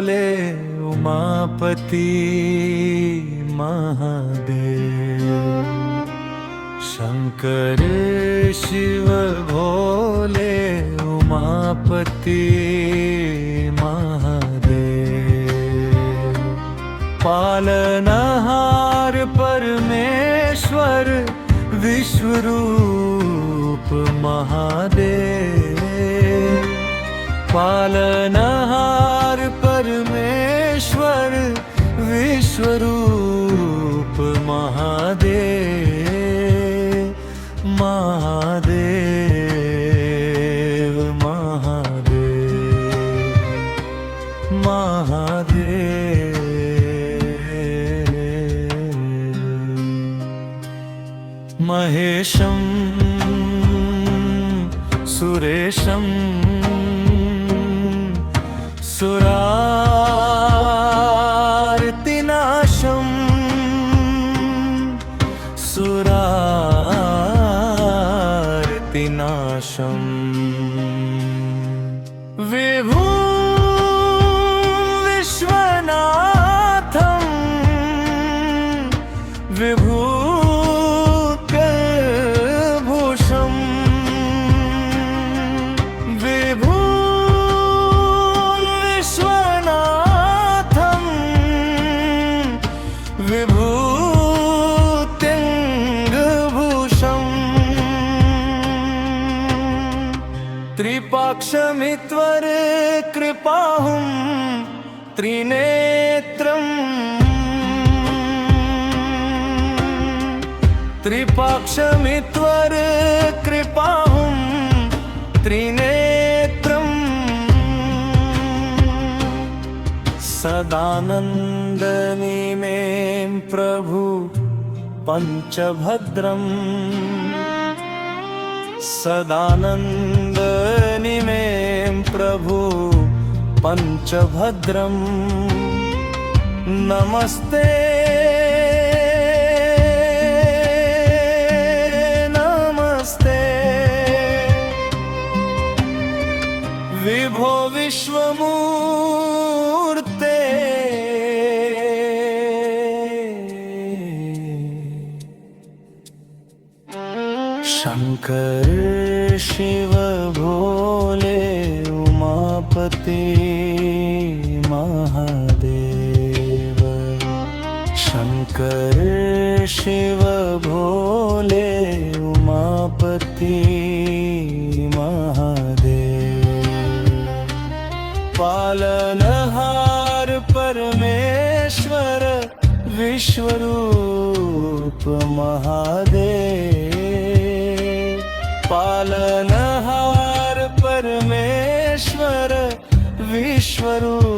भोले उमापति महादेव। शंकर शिव भोले उमापति महादेव। पालनहार परमेश्वर विश्वरूप महादेव। पालनहार परमेश्वर विश्वरूप महादेव। महादेव महादेव महादेव। महेशं सुरेशं सुरार्तिनाशं सुरार्तिनाशं। विभु विश्वनाथं विभूतिभूषं। विभु विश्वनाथं विभूतिभूषं। त्रिपाक्षमित्वर कृपाहुं त्रिनेत्रम्। त्रिपाक्षमित्वर कृपाहुं त्रिनेत्रम्। सदानन्दनिमें प्रभु पञ्चभद्रम्। सदानन्दनिमें प्रभु पञ्चभद्रम्। नमस्ते नमस्ते विभो विश्वमूर्ते। शंकर शिव भोले उमापति महादेव। शंकर शिव भोले उमापति महादेव। पालनहार परमेश्वर विश्वरूप महादेव। पालनहार परमेश्वर विश्वरूप